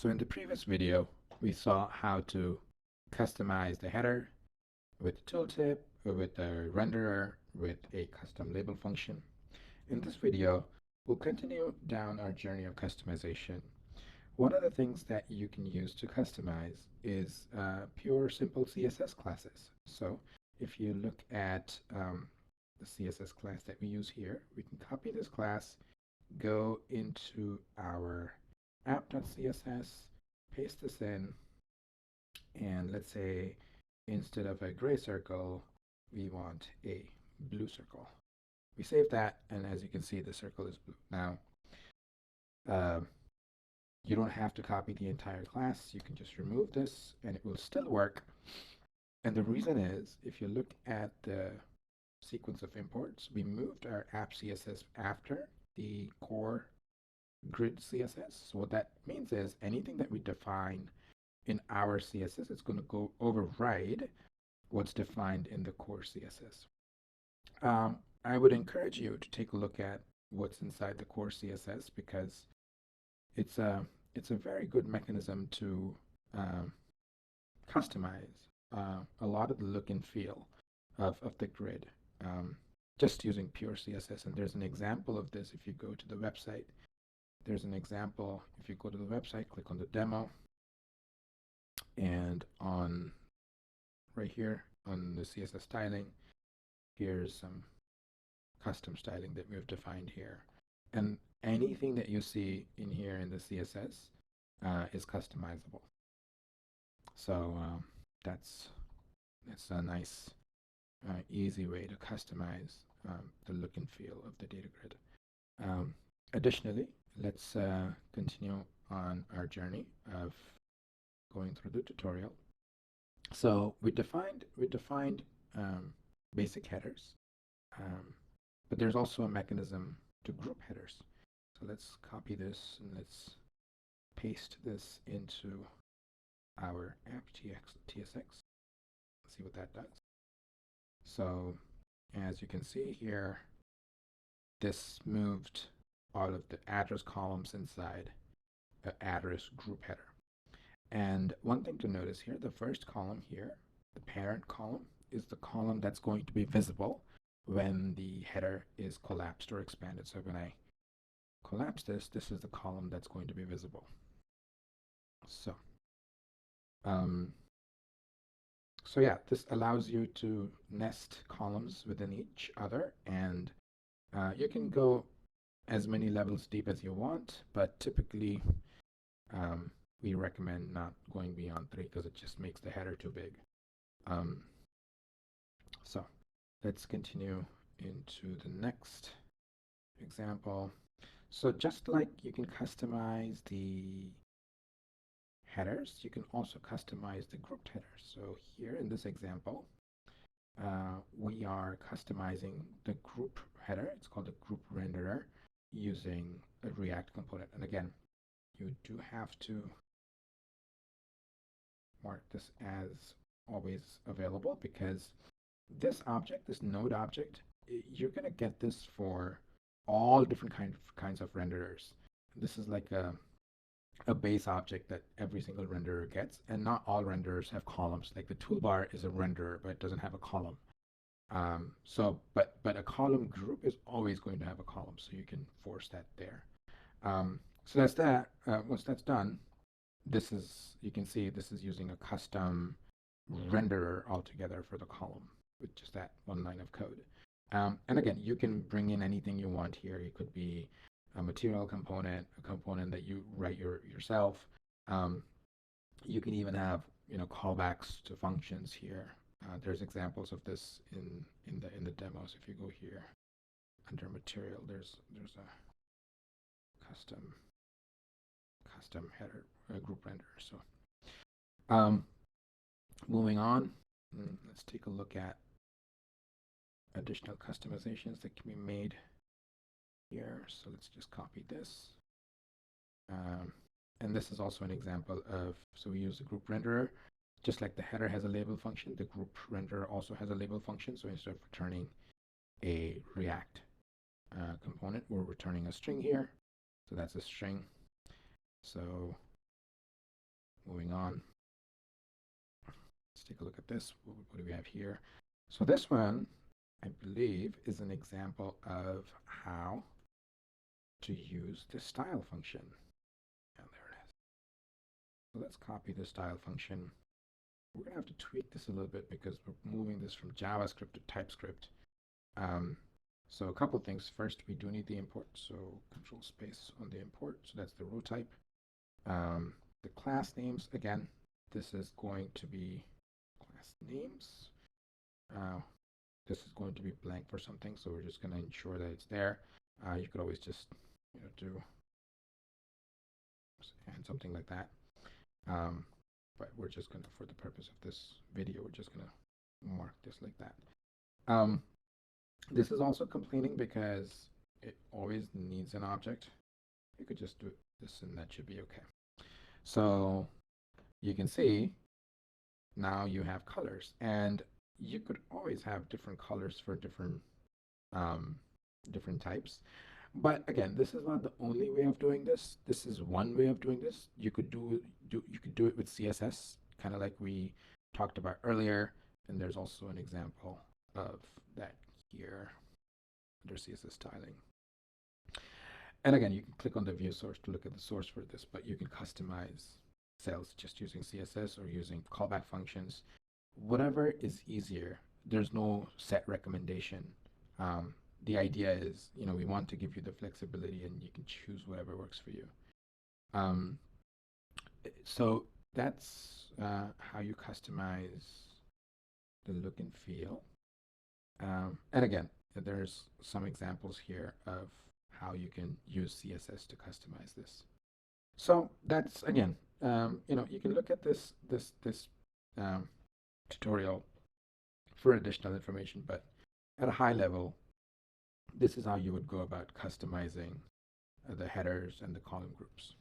So in the previous video, we saw how to customize the header with the tooltip, with the renderer, with a custom label function. In this video, we'll continue down our journey of customization. One of the things that you can use to customize is pure simple CSS classes. So if you look at the CSS class that we use here, we can copy this class, go into our app.css, paste this in, and let's say instead of a gray circle, we want a blue circle. We save that, and as you can see, the circle is blue. Now, you don't have to copy the entire class. You can just remove this, and it will still work. And the reason is, if you look at the sequence of imports, we moved our app CSS after the core grid CSS. So what that means is anything that we define in our CSS, it's going to go override what's defined in the core CSS. I would encourage you to take a look at what's inside the core CSS because it's a very good mechanism to customize a lot of the look and feel of the grid just using pure CSS. And there's an example of this if you go to the website. There's an example if you go to the website, click on the demo, and on right here on the CSS styling, here's some custom styling that we've defined here. And anything that you see in here in the CSS is customizable. So that's a nice, easy way to customize the look and feel of the DataGrid. Additionally, let's continue on our journey of going through the tutorial. So we defined basic headers, but there's also a mechanism to group headers. So let's copy this and let's paste this into our app.tsx. Let's see what that does. So as you can see here, this moved all of the address columns inside the address group header. And one thing to notice here, the first column here, the parent column, is the column that's going to be visible when the header is collapsed or expanded. So when I collapse this, this is the column that's going to be visible. So, so yeah, this allows you to nest columns within each other, and you can go as many levels deep as you want, but typically we recommend not going beyond 3 because it just makes the header too big. So let's continue into the next example. So just like you can customize the headers, you can also customize the grouped headers. So here in this example, we are customizing the group header. It's called the group renderer using a React component. And again, you do have to mark this as always available because this object, this node object, you're going to get this for all different kinds of renderers. This is like a base object that every single renderer gets, and not all renderers have columns. Like the toolbar is a renderer, but it doesn't have a column. But a column group is always going to have a column, so you can force that there. So that's that. Once that's done, you can see this is using a custom renderer altogether for the column with just that one line of code. And again, you can bring in anything you want here. It could be a material component, a component that you write yourself. You can even have callbacks to functions here. There's examples of this in the demos. If you go here under material, there's a custom header group renderer. So moving on, let's take a look at additional customizations that can be made here. So let's just copy this. And this is also an example of, so we use the group renderer. Just like the header has a label function, the group renderer also has a label function. So instead of returning a React component, we're returning a string here. So that's a string. So moving on. Let's take a look at this. What do we have here? So this one, I believe, is an example of how to use the style function. And there it is. So let's copy the style function. We're going to have to tweak this a little bit because we're moving this from JavaScript to TypeScript. So a couple things. First, we do need the import. So control space on the import. So that's the row type. The class names, again, this is going to be class names. This is going to be blank for something, so we're just going to ensure that it's there. You could always just do and something like that. But we're just going to, for the purpose of this video, we're just going to mark this like that. This is also complaining because it always needs an object. You could just do this and that should be okay. So you can see now you have colors, and you could always have different colors for different types. But again, this is not the only way of doing this. This is one way of doing this. You could do it with CSS, kind of like we talked about earlier. And there's also an example of that here under CSS styling. And again, you can click on the view source to look at the source for this, but you can customize cells just using CSS or using callback functions. Whatever is easier. There's no set recommendation. The idea is, we want to give you the flexibility and you can choose whatever works for you. So that's how you customize the look and feel. And again, there's some examples here of how you can use CSS to customize this. So that's, again, you can look at this tutorial for additional information, but at a high level, this is how you would go about customizing the headers and the column groups.